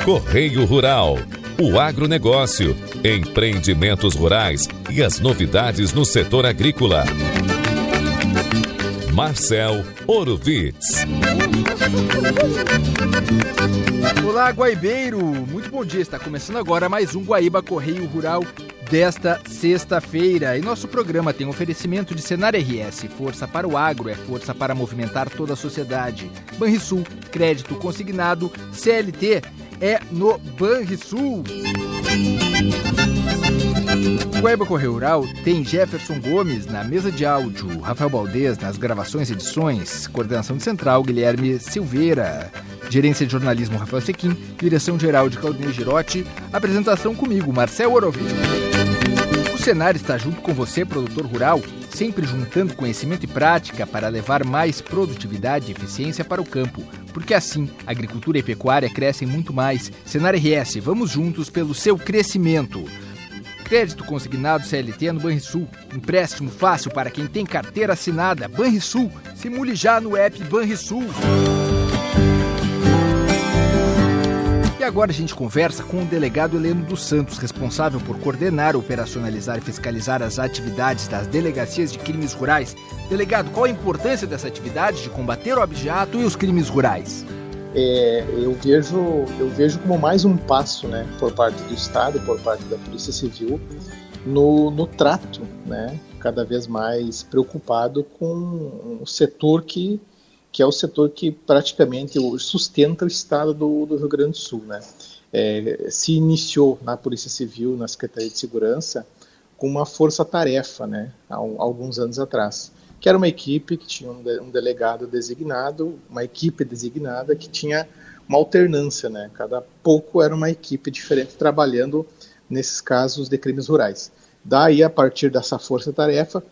Correio Rural, o agronegócio, empreendimentos rurais e as novidades no setor agrícola. Marcel Orovitz. Olá, guaibeiro! Muito bom dia, está começando agora mais um Guaíba Correio Rural desta sexta-feira. E nosso programa tem oferecimento de Senar RS, força para o agro, é força para movimentar toda a sociedade. Banrisul, crédito consignado, CLT é no Banrisul. O Guaíba Correio Rural tem Jefferson Gomes na mesa de áudio, Rafael Baldez nas gravações e edições, coordenação de central, Guilherme Silveira, gerência de jornalismo, Rafael Sequim, direção-geral de Claudinei Girotti, apresentação comigo, Marcel Orovitz. O Senar está junto com você, produtor rural, sempre juntando conhecimento e prática para levar mais produtividade e eficiência para o campo, porque assim, agricultura e pecuária crescem muito mais. Senar RS, vamos juntos pelo seu crescimento. Crédito consignado CLT no Banrisul. Empréstimo fácil para quem tem carteira assinada. Banrisul. Simule já no app Banrisul. E agora a gente conversa com o delegado Heleno dos Santos, responsável por coordenar, operacionalizar e fiscalizar as atividades das delegacias de crimes rurais. Delegado, qual a importância dessa atividade de combater o abigeato e os crimes rurais? Eu vejo como mais um passo, né, por parte do Estado e por parte da Polícia Civil no trato, né, cada vez mais preocupado com o setor que é o setor que praticamente sustenta o Estado do Rio Grande do Sul, né. Se iniciou na Polícia Civil, na Secretaria de Segurança, com uma força-tarefa, né, há alguns anos atrás, que era uma equipe que tinha um delegado designado, uma equipe designada que tinha uma alternância, né? Cada pouco era uma equipe diferente trabalhando nesses casos de crimes rurais. Daí, a partir dessa força-tarefa,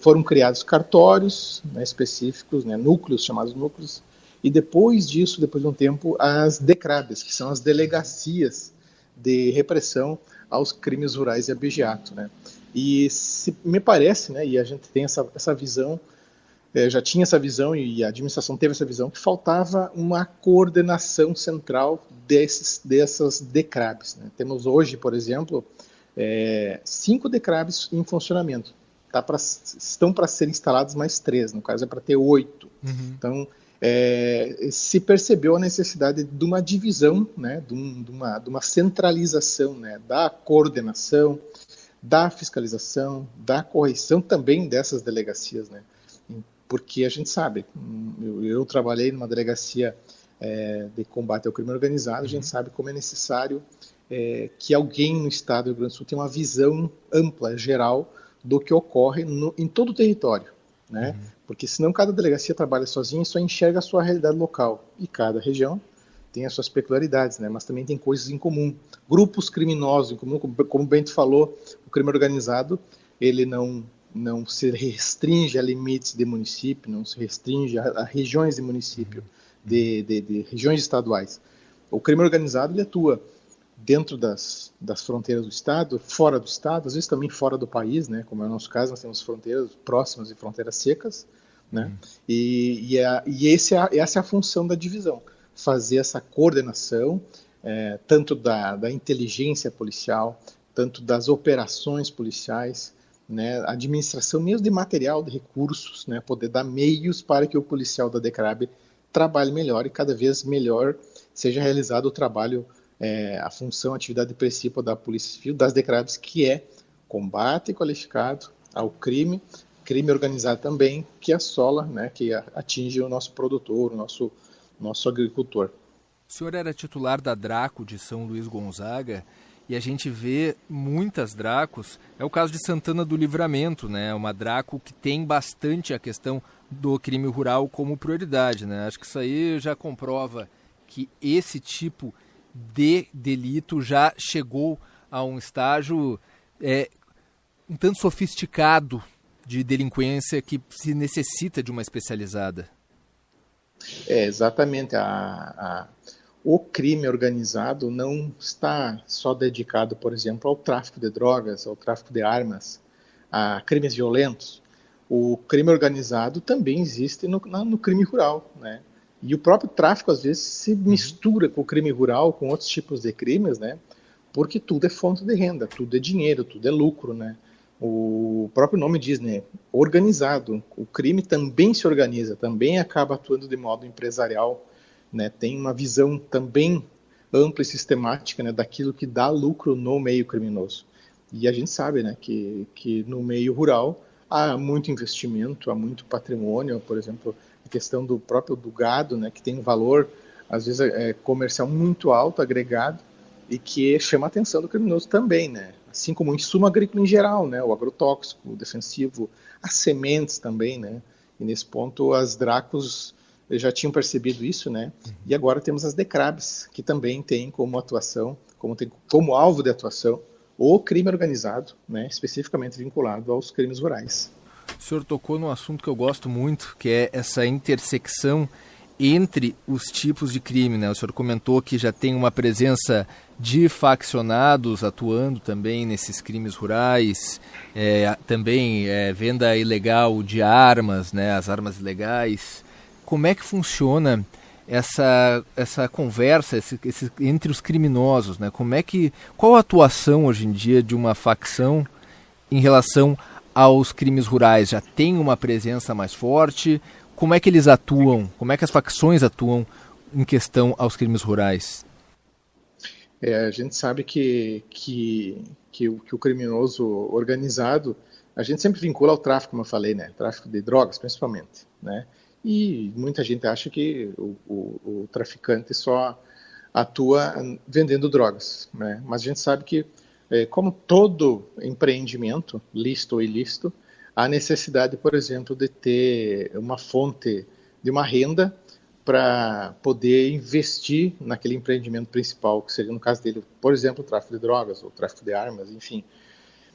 foram criados cartórios, né, específicos, né, núcleos, chamados núcleos, e depois disso, depois de um tempo, as DECRABs, que são as delegacias de repressão aos crimes rurais e abigeato, né? E me parece, né, e a gente tem essa visão, já tinha essa visão e a administração teve essa visão, que faltava uma coordenação central dessas DECRABs, né? Temos hoje, por exemplo, 5 DECRABs em funcionamento. Estão para ser instalados mais 3, no caso é para ter 8. Uhum. Então, se percebeu a necessidade de uma divisão, né, de uma centralização, né, da coordenação, da fiscalização, da correção também dessas delegacias, né? Porque a gente sabe, eu trabalhei numa delegacia de combate ao crime organizado, a gente sabe como é necessário que alguém no estado do Rio Grande do Sul tenha uma visão ampla, geral, do que ocorre em todo o território, né? Porque senão cada delegacia trabalha sozinha e só enxerga a sua realidade local, e cada região tem as suas peculiaridades, né? Mas também tem coisas em comum. Grupos criminosos em comum, como o Bento falou, o crime organizado, ele não se restringe a limites de município, não se restringe a regiões de município, de regiões estaduais. O crime organizado, ele atua dentro das fronteiras do Estado, fora do Estado, às vezes também fora do país, né? Como é o nosso caso, nós temos fronteiras próximas e fronteiras secas, né? E essa é a função da divisão. Fazer essa coordenação, tanto da inteligência policial, tanto das operações policiais, né, administração mesmo de material, de recursos, né, poder dar meios para que o policial da DECRAB trabalhe melhor e cada vez melhor seja realizado o trabalho, a função, a atividade principal da Polícia Civil, das DECRABs, que é combate qualificado ao crime organizado também, que assola, né, que atinge o nosso produtor, o nosso agricultor. O senhor era titular da Draco de São Luís Gonzaga e a gente vê muitas Dracos. É o caso de Santana do Livramento, né? Uma Draco que tem bastante a questão do crime rural como prioridade, né? Acho que isso aí já comprova que esse tipo de delito já chegou a um estágio um tanto sofisticado de delinquência que se necessita de uma especializada. Exatamente. O crime organizado não está só dedicado, por exemplo, ao tráfico de drogas, ao tráfico de armas, a crimes violentos. O crime organizado também existe no crime rural, né? E o próprio tráfico, às vezes, se mistura com o crime rural, com outros tipos de crimes, né? Porque tudo é fonte de renda, tudo é dinheiro, tudo é lucro, né? O próprio nome diz, né? Organizado. O crime também se organiza, também acaba atuando de modo empresarial, né? Tem uma visão também ampla e sistemática, né, daquilo que dá lucro no meio criminoso. E a gente sabe, né, que no meio rural há muito investimento, há muito patrimônio, por exemplo, a questão do próprio do gado, né, que tem um valor, às vezes, comercial muito alto, agregado, e que chama a atenção do criminoso também, né? Assim como o insumo agrícola em geral, né, o agrotóxico, o defensivo, as sementes também, né? E nesse ponto as Dracos já tinham percebido isso, né? E agora temos as DECRABs, que também têm como atuação, como alvo de atuação, o crime organizado, né? Especificamente vinculado aos crimes rurais. O senhor tocou num assunto que eu gosto muito, que é essa intersecção entre os tipos de crime, né? O senhor comentou que já tem uma presença de faccionados atuando também nesses crimes rurais, também venda ilegal de armas, né? As armas ilegais. Como é que funciona essa conversa entre os criminosos, né? Qual a atuação hoje em dia de uma facção em relação aos crimes rurais? Já tem uma presença mais forte? Como é que eles atuam? Como é que as facções atuam em questão aos crimes rurais? A gente sabe que o criminoso organizado, a gente sempre vincula ao tráfico, como eu falei, né? Tráfico de drogas, principalmente, né? E muita gente acha que o traficante só atua vendendo drogas, né? Mas a gente sabe que, como todo empreendimento, lícito ou ilícito, há necessidade, por exemplo, de ter uma fonte de uma renda para poder investir naquele empreendimento principal, que seria, no caso dele, por exemplo, o tráfico de drogas ou o tráfico de armas, enfim,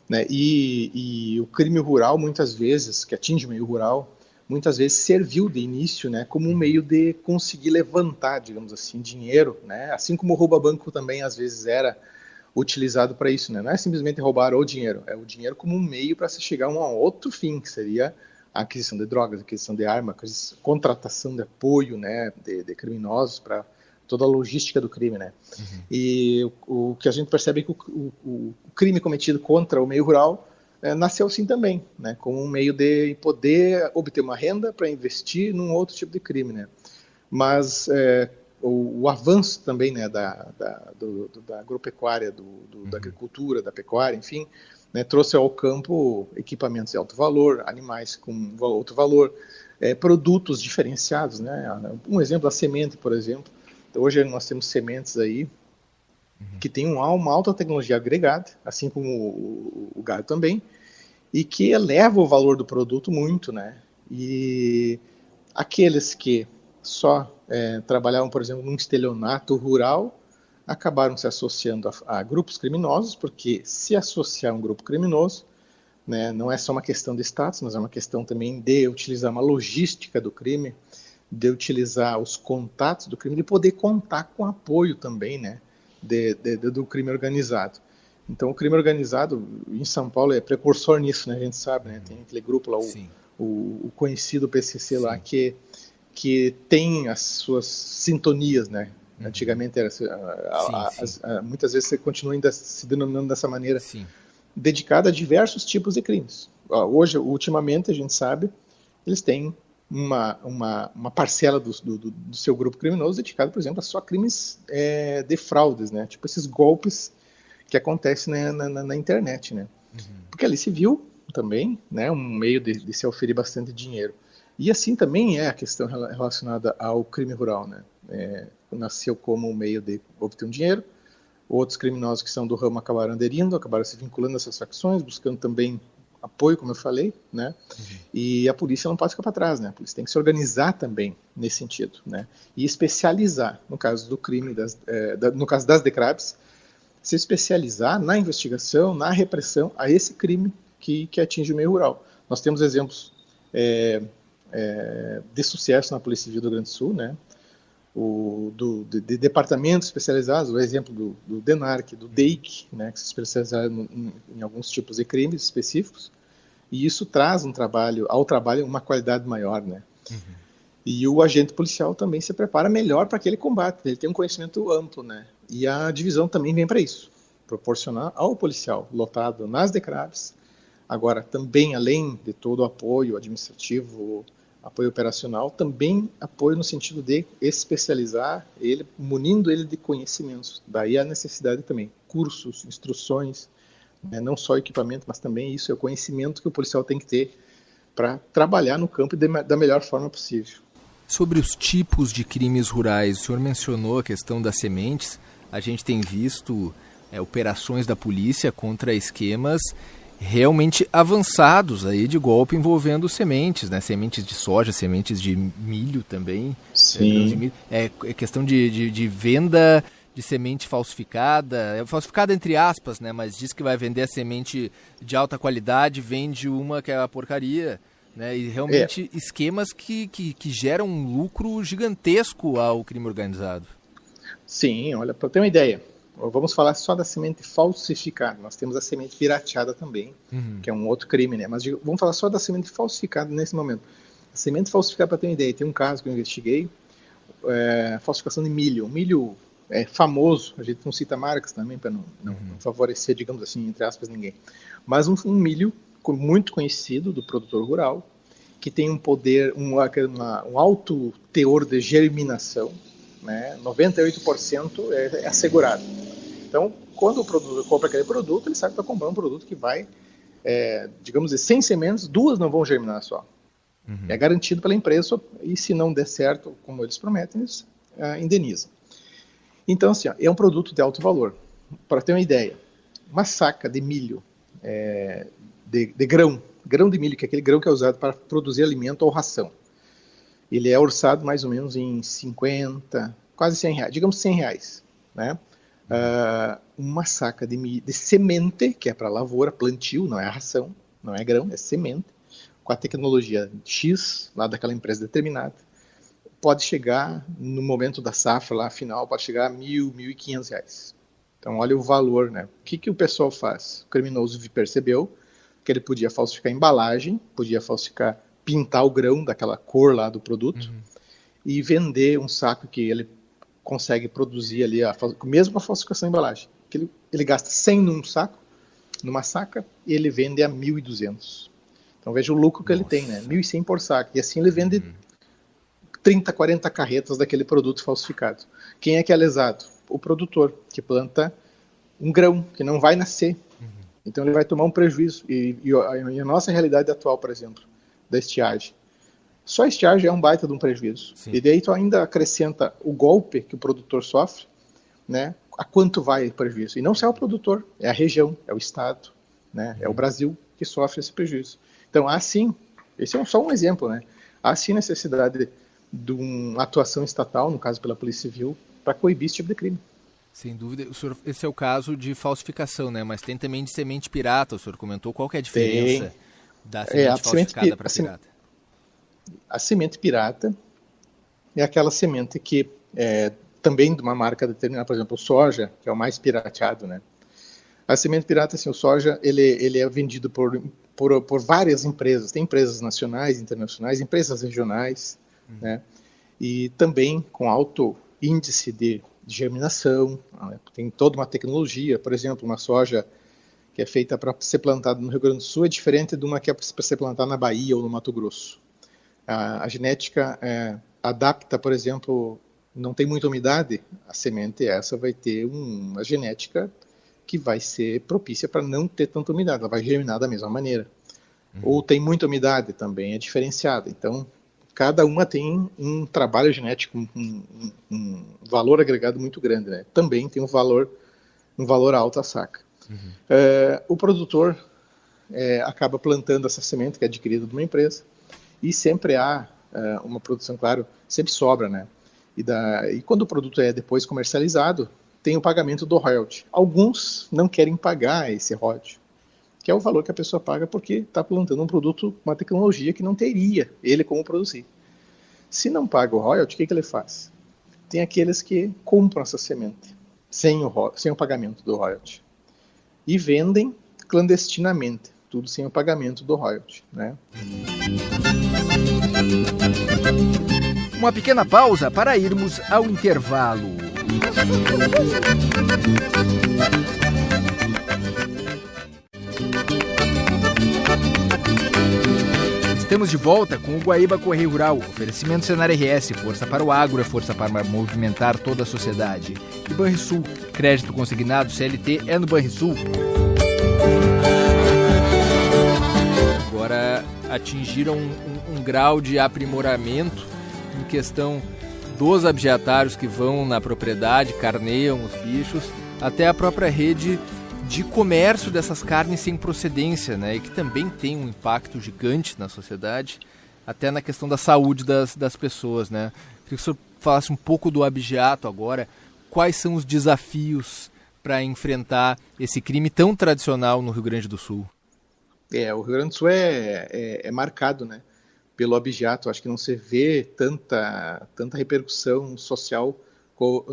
né? E o crime rural, muitas vezes, que atinge o meio rural, muitas vezes serviu de início, né, como um meio de conseguir levantar, digamos assim, dinheiro, né, assim como o rouba-banco também às vezes era utilizado para isso, né, não é simplesmente roubar o dinheiro, é o dinheiro como um meio para se chegar a um outro fim, que seria a aquisição de drogas, a aquisição de armas, a contratação de apoio, né, de criminosos para toda a logística do crime, né. E o que a gente percebe é que o crime cometido contra o meio rural nasceu assim também, né, como um meio de poder obter uma renda para investir num outro tipo de crime, né. Mas o avanço também, né, da agropecuária, da agricultura, da pecuária, enfim, né, trouxe ao campo equipamentos de alto valor, animais com outro valor, produtos diferenciados, né. Um exemplo, a semente, por exemplo. Hoje nós temos sementes aí que tem uma alta tecnologia agregada, assim como o gado também, e que eleva o valor do produto muito, né? E aqueles que só trabalhavam, por exemplo, num estelionato rural, acabaram se associando a grupos criminosos, porque se associar a um grupo criminoso, né, não é só uma questão de status, mas é uma questão também de utilizar uma logística do crime, de utilizar os contatos do crime, de poder contar com apoio também, né, do crime organizado. Então, o crime organizado em São Paulo é precursor nisso, né? A gente sabe, né? Tem aquele grupo lá, o conhecido PCC lá, que tem as suas sintonias, né? Antigamente era muitas vezes você continua ainda se denominando dessa maneira, dedicada a diversos tipos de crimes. Hoje, ultimamente, a gente sabe, eles têm uma parcela do seu grupo criminoso dedicado, por exemplo, a só crimes de fraudes, né? Tipo esses golpes que acontecem na internet, né? Porque ali se viu também, né, um meio de se oferir bastante dinheiro. E assim também é a questão relacionada ao crime rural, né? Nasceu como um meio de obter um dinheiro, outros criminosos que são do ramo acabaram aderindo, acabaram se vinculando a essas facções, buscando também apoio, como eu falei, né? E a polícia não pode ficar para trás, né? A polícia tem que se organizar também nesse sentido, né? E especializar, no caso do crime, no caso das DECRABs, se especializar na investigação, na repressão a esse crime que atinge o meio rural. Nós temos exemplos de sucesso na Polícia Civil do Rio Grande do Sul, né? De departamentos especializados, o exemplo do DENARC, do DEIC, né, que se especializaram em alguns tipos de crimes específicos, e isso traz ao trabalho uma qualidade maior, né? E o agente policial também se prepara melhor para aquele combate, ele tem um conhecimento amplo, né? E a divisão também vem para isso, proporcionar ao policial lotado nas DECRAVs, agora também além de todo o apoio administrativo, apoio operacional, também apoio no sentido de especializar ele, munindo ele de conhecimentos. Daí a necessidade também, cursos, instruções, né? Não só equipamento, mas também isso é o conhecimento que o policial tem que ter para trabalhar no campo da melhor forma possível. Sobre os tipos de crimes rurais, o senhor mencionou a questão das sementes. A gente tem visto operações da polícia contra esquemas realmente avançados aí de golpe envolvendo sementes, né? Sementes de soja, sementes de milho também. Sim. É questão de venda de semente falsificada, falsificada entre aspas, né? Mas diz que vai vender a semente de alta qualidade, vende uma que é a porcaria. Né, e realmente esquemas que geram um lucro gigantesco ao crime organizado. Sim, olha, para ter uma ideia, vamos falar só da semente falsificada. Nós temos a semente pirateada também, que é um outro crime, né? Mas vamos falar só da semente falsificada nesse momento. A semente falsificada, para ter uma ideia, tem um caso que eu investiguei, falsificação de milho. O milho é famoso, a gente não cita marcas também, para não favorecer, digamos assim, entre aspas, ninguém. Mas um milho muito conhecido do produtor rural, que tem um poder, um alto teor de germinação, né? 98% é assegurado. Então, quando o produtor compra aquele produto, ele sabe que está comprando um produto que vai, digamos assim, 100 sementes, 2 não vão germinar só. É garantido pela empresa, e se não der certo, como eles prometem, eles indenizam. Então, assim, é um produto de alto valor. Para ter uma ideia, uma saca de milho de grão de milho, que é aquele grão que é usado para produzir alimento ou ração. Ele é orçado mais ou menos em 50, quase 100 reais, digamos 100 reais. Né? Uma saca de semente, que é para lavoura, plantio, não é ração, não é grão, é semente, com a tecnologia X, lá daquela empresa determinada, pode chegar, no momento da safra, lá final, pode chegar a R$1.000, R$1.500. Então, olha o valor, né? O que o pessoal faz? O criminoso percebeu que ele podia falsificar a embalagem, podia falsificar, pintar o grão daquela cor lá do produto e vender um saco que ele consegue produzir ali, mesmo com a falsificação da embalagem. Que ele gasta 100 num saco, numa saca, e ele vende a 1.200. Então veja o lucro que ele tem, né? 1.100 por saco. E assim ele vende 30, 40 carretas daquele produto falsificado. Quem é que é lesado? O produtor, que planta um grão que não vai nascer. Então ele vai tomar um prejuízo. E a nossa realidade atual, por exemplo, da estiagem. Só a estiagem é um baita de um prejuízo. Sim. E daí tu ainda acrescenta o golpe que o produtor sofre, né? A quanto vai o prejuízo? E não só o produtor, é a região, é o estado, né? É o Brasil que sofre esse prejuízo. Então há sim, esse é só um exemplo, né? Há sim necessidade de uma atuação estatal, no caso pela Polícia Civil, para coibir esse tipo de crime. Sem dúvida. O senhor, esse é o caso de falsificação, né? Mas tem também de semente pirata, o senhor comentou. Qual que é a diferença da semente falsificada para pirata? A semente pirata é aquela semente que também de uma marca determinada, por exemplo, o soja, que é o mais pirateado, né? A semente pirata, assim, o soja, ele é vendido por várias empresas. Tem empresas nacionais, internacionais, empresas regionais, né? E também com alto índice de germinação, né? Tem toda uma tecnologia. Por exemplo, uma soja que é feita para ser plantada no Rio Grande do Sul é diferente de uma que é para ser plantada na Bahia ou no Mato Grosso. A genética adapta, por exemplo, não tem muita umidade, a semente essa vai ter uma genética que vai ser propícia para não ter tanta umidade, ela vai germinar da mesma maneira. Ou tem muita umidade, também é diferenciada. Então, cada uma tem um trabalho genético, um valor agregado muito grande, né? Também tem um valor alto a saca. O produtor acaba plantando essa semente que é adquirida de uma empresa e sempre há uma produção, claro, sempre sobra, né? E quando o produto é depois comercializado, tem o pagamento do royalty. Alguns não querem pagar esse royalty, que é o valor que a pessoa paga porque está plantando um produto, uma tecnologia que não teria ele como produzir. Se não paga o royalty, o que ele faz? Tem aqueles que compram essa semente sem o pagamento do royalty e vendem clandestinamente, tudo sem o pagamento do royalty, né? Uma pequena pausa para irmos ao intervalo. Estamos de volta com o Guaíba Correio Rural. Oferecimento Senar RS, força para o agro, é força para movimentar toda a sociedade. E Banrisul, crédito consignado CLT é no Banrisul. Agora atingiram um grau de aprimoramento em questão dos abigeatários que vão na propriedade, carneiam os bichos, até a própria rede de comércio dessas carnes sem procedência, né? E que também tem um impacto gigante na sociedade, até na questão da saúde das pessoas, né? Queria que o senhor falasse um pouco do abigeato agora, quais são os desafios para enfrentar esse crime tão tradicional no Rio Grande do Sul? O Rio Grande do Sul é marcado, né, pelo abigeato. Acho que não se vê tanta repercussão social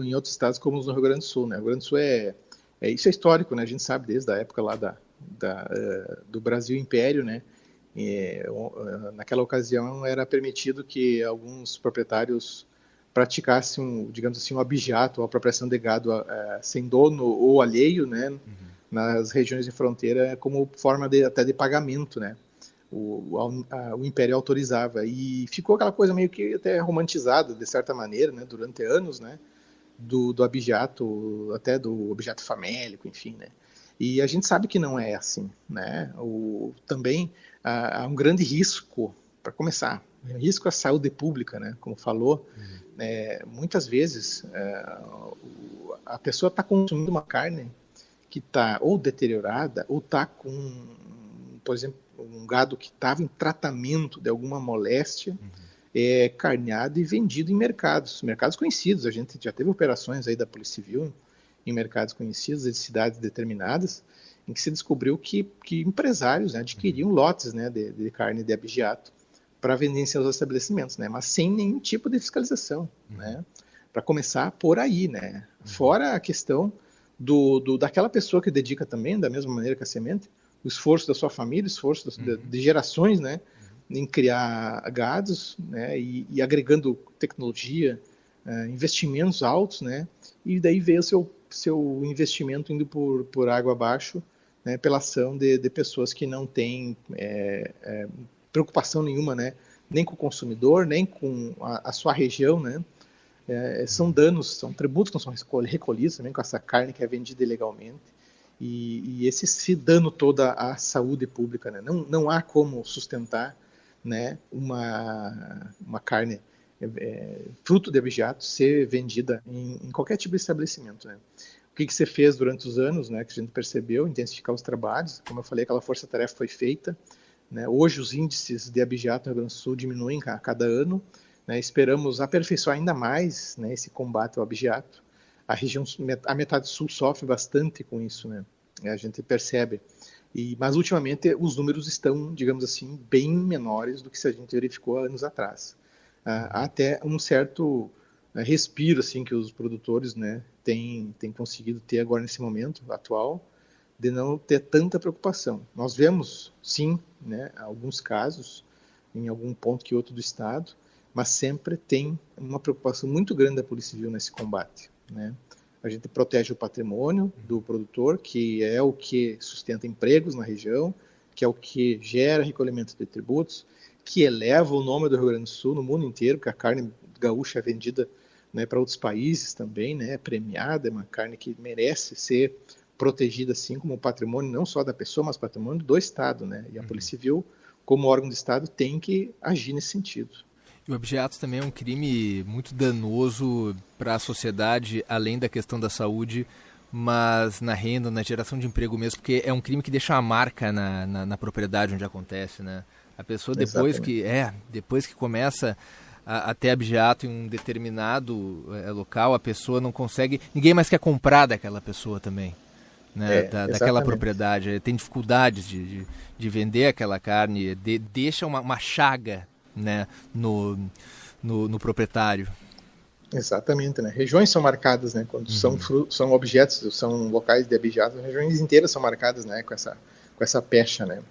em outros estados como no Rio Grande do Sul, né? O Rio Grande do Sul isso é histórico, né? A gente sabe desde a época lá do Brasil Império, né? Naquela ocasião era permitido que alguns proprietários praticassem, digamos assim, um abigeato, ou apropriação de gado sem dono ou alheio, né? Nas regiões de fronteira, como forma até de pagamento, né? O Império autorizava, e ficou aquela coisa meio que até romantizada, de certa maneira, né? Durante anos, né? Do abigeato, até do abigeato famélico, enfim, né? E a gente sabe que não é assim, né? Também há um grande risco, para começar, um risco à saúde pública, né? Como falou, muitas vezes a pessoa está consumindo uma carne que está ou deteriorada, ou está com, por exemplo, um gado que estava em tratamento de alguma moléstia, carneado e vendido em mercados conhecidos. A gente já teve operações aí da Polícia Civil em mercados conhecidos, de cidades determinadas, em que se descobriu que empresários, né, adquiriam lotes, né, de carne de abigeato para vender em seus estabelecimentos, né, mas sem nenhum tipo de fiscalização, né, para começar por aí, né, fora a questão daquela pessoa que dedica também, da mesma maneira que a semente, o esforço da sua família, o esforço de gerações, né, em criar gados, né, e agregando tecnologia, investimentos altos, né, e daí vê o seu investimento indo por água abaixo, né, pela ação de pessoas que não têm preocupação nenhuma, né, nem com o consumidor, nem com a sua região, né. São danos, são tributos que não são recolhidos também com essa carne que é vendida ilegalmente, e esse dano toda à saúde pública, né, não há como sustentar, né, uma carne fruto de abigeato ser vendida em qualquer tipo de estabelecimento, né. O que se fez durante os anos, né, que a gente percebeu, intensificar os trabalhos, como eu falei, aquela força-tarefa foi feita, né. Hoje os índices de abigeato no Rio Grande do Sul diminuem a cada ano, né. Esperamos aperfeiçoar ainda mais, né, esse combate ao abigeato. A metade sul sofre bastante com isso, né, a gente percebe. Mas ultimamente os números estão, digamos assim, bem menores do que se a gente verificou há anos atrás. Há até um certo respiro assim, que os produtores, né, têm conseguido ter agora nesse momento atual, de não ter tanta preocupação. Nós vemos, sim, né, alguns casos, em algum ponto que outro do estado, mas sempre tem uma preocupação muito grande da Polícia Civil nesse combate, né? A gente protege o patrimônio do produtor, que é o que sustenta empregos na região, que é o que gera recolhimento de tributos, que eleva o nome do Rio Grande do Sul no mundo inteiro, porque a carne gaúcha é vendida, né, para outros países também, né, é premiada, é uma carne que merece ser protegida assim como patrimônio não só da pessoa, mas patrimônio do Estado, né? E a Polícia Civil, como órgão do Estado, tem que agir nesse sentido. E o abigeato também é um crime muito danoso para a sociedade, além da questão da saúde, mas na renda, na geração de emprego mesmo, porque é um crime que deixa uma marca na propriedade onde acontece, né? A pessoa depois que começa a ter abigeato em um determinado local, a pessoa não consegue, ninguém mais quer comprar daquela pessoa também, né? Daquela propriedade, tem dificuldades de vender aquela carne, deixa uma chaga, né, no proprietário. Exatamente, né? Regiões são marcadas, né? Quando são objetos, são locais de abigeato, regiões inteiras são marcadas, né? Com essa pecha, né?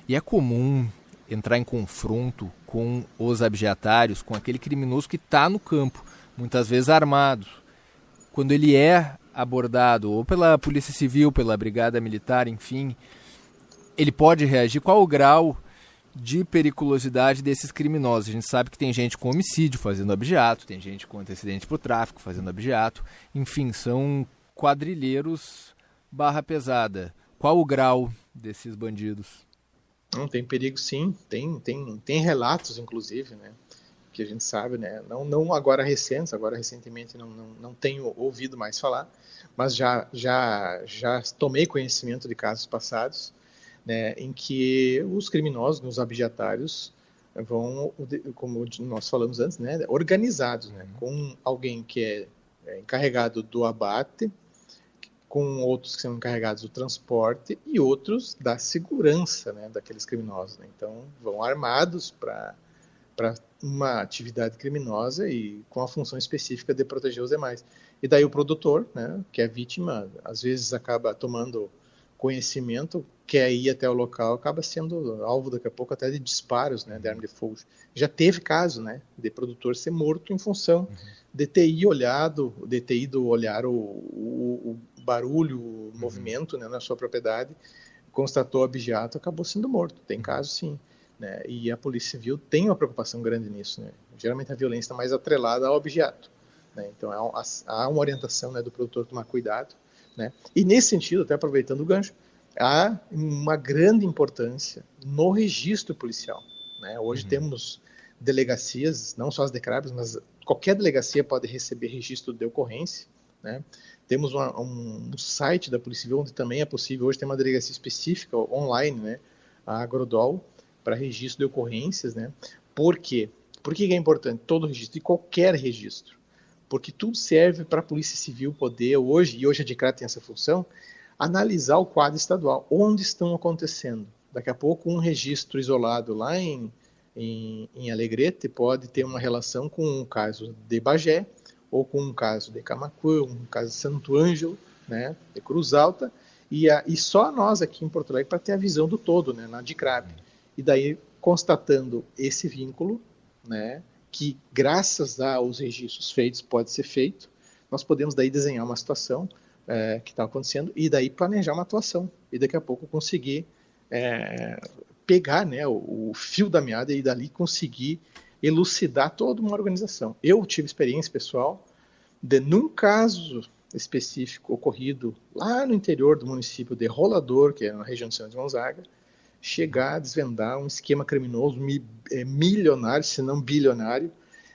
E é comum entrar em confronto com os abjeatários, com aquele criminoso que está no campo, muitas vezes armado. Quando ele é abordado ou pela Polícia Civil, pela Brigada Militar, enfim, ele pode reagir? Qual o grau de periculosidade desses criminosos? A gente sabe que tem gente com homicídio fazendo abigeato, tem gente com antecedente para o tráfico fazendo abigeato, enfim, são quadrilheiros barra pesada. Qual o grau desses bandidos? Não, tem perigo sim, tem relatos inclusive, né, que a gente sabe, né, não agora recentes, agora recentemente não tenho ouvido mais falar, mas já tomei conhecimento de casos passados, né, em que os criminosos, os abjeatários, vão, como nós falamos antes, né, organizados, né, com alguém que é encarregado do abate, com outros que são encarregados do transporte e outros da segurança, né, daqueles criminosos, né. Então, vão armados para uma atividade criminosa e com a função específica de proteger os demais. E daí o produtor, né, que é vítima, às vezes acaba tomando conhecimento, quer ir até o local, acaba sendo alvo daqui a pouco até de disparos, né, de arma de fogo. Já teve caso, né, de produtor ser morto em função de ter ido olhar o barulho, o movimento, né, na sua propriedade, constatou abigeato, acabou sendo morto. Tem caso sim, né, e a Polícia Civil tem uma preocupação grande nisso, né. Geralmente a violência está mais atrelada ao abigeato, né, então há uma orientação, né, do produtor tomar cuidado, né, e nesse sentido, até aproveitando o gancho, há uma grande importância no registro policial, né. Hoje temos delegacias, não só as DECRABs, mas qualquer delegacia pode receber registro de ocorrência, né. Temos um site da Polícia Civil onde também é possível, hoje tem uma delegacia específica online, né, a Agrodol, para registro de ocorrências, né. Por quê? Por que é importante todo registro, e qualquer registro? Porque tudo serve para a Polícia Civil poder, hoje a DECRAB tem essa função, analisar o quadro estadual, onde estão acontecendo. Daqui a pouco um registro isolado lá em Alegrete pode ter uma relação com um caso de Bagé, ou com um caso de Camaquã, um caso de Santo Ângelo, né, de Cruz Alta, e só nós aqui em Porto Alegre para ter a visão do todo, né, na DECRAB. E daí, constatando esse vínculo, né, que graças aos registros feitos pode ser feito, nós podemos daí desenhar uma situação que está acontecendo e daí planejar uma atuação e daqui a pouco conseguir pegar, né, o fio da meada e dali conseguir elucidar toda uma organização. Eu tive experiência pessoal de, num caso específico ocorrido lá no interior do município de Rolador, que é na região de São Gonzaga, chegar a desvendar um esquema criminoso milionário, se não bilionário,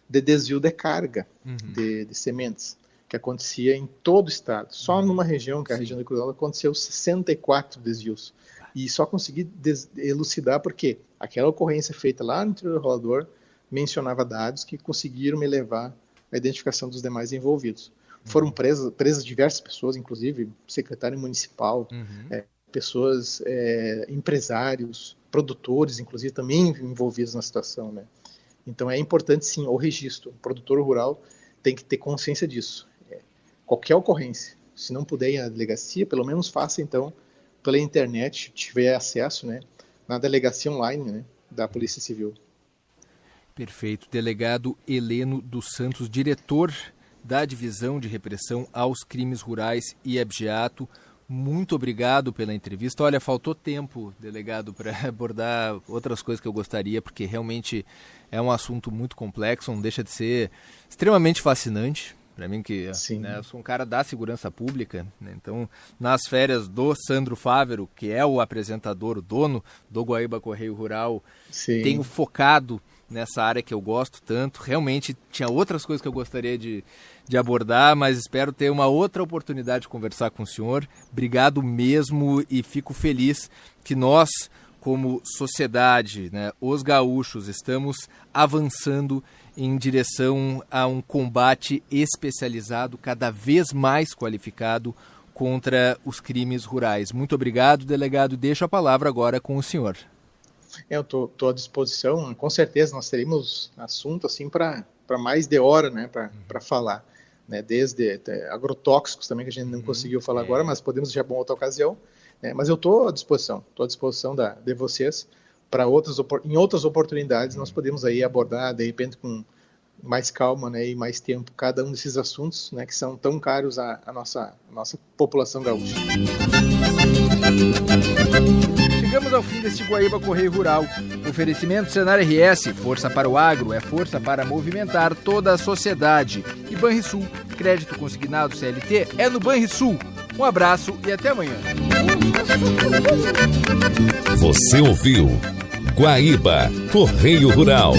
de desvio de carga de sementes, que acontecia em todo o estado. Só numa região, que é a região de Cruz Alta, aconteceu 64 desvios. E só consegui elucidar porque aquela ocorrência feita lá no interior do Rolador mencionava dados que conseguiram me levar à identificação dos demais envolvidos. Foram presas diversas pessoas, inclusive secretário municipal, pessoas, empresários, produtores, inclusive, também envolvidos na situação, né? Então é importante, sim, o registro. O produtor rural tem que ter consciência disso. Qualquer ocorrência, se não puder ir à delegacia, pelo menos faça, então, pela internet, se tiver acesso, né, na delegacia online, né, da Polícia Civil. Perfeito. Delegado Heleno dos Santos, diretor da Divisão de Repressão aos Crimes Rurais e Abigeato, muito obrigado pela entrevista. Olha, faltou tempo, delegado, para abordar outras coisas que eu gostaria, porque realmente é um assunto muito complexo, não deixa de ser extremamente fascinante. Para mim, que né, eu sou um cara da segurança pública, né? Então, nas férias do Sandro Fávero, que é o apresentador, o dono do Guaíba Correio Rural, tenho focado nessa área que eu gosto tanto. Realmente tinha outras coisas que eu gostaria de abordar, mas espero ter uma outra oportunidade de conversar com o senhor. Obrigado mesmo e fico feliz que nós, como sociedade, né, os gaúchos, estamos avançando em direção a um combate especializado, cada vez mais qualificado contra os crimes rurais. Muito obrigado, delegado. Deixo a palavra agora com o senhor. Eu estou à disposição. Com certeza nós teremos assunto assim para mais de hora, né, para falar, né, desde agrotóxicos também, que a gente não conseguiu falar agora, mas podemos deixar para outra ocasião, né, mas eu estou à disposição de vocês em outras oportunidades nós podemos aí abordar, de repente, com mais calma, né, e mais tempo, cada um desses assuntos, né, que são tão caros à nossa população gaúcha. Chegamos ao fim deste Guaíba Correio Rural. Oferecimento Senar RS, força para o agro, é força para movimentar toda a sociedade. E Banrisul, crédito consignado CLT é no Banrisul. Um abraço e até amanhã. Você ouviu Guaíba Correio Rural.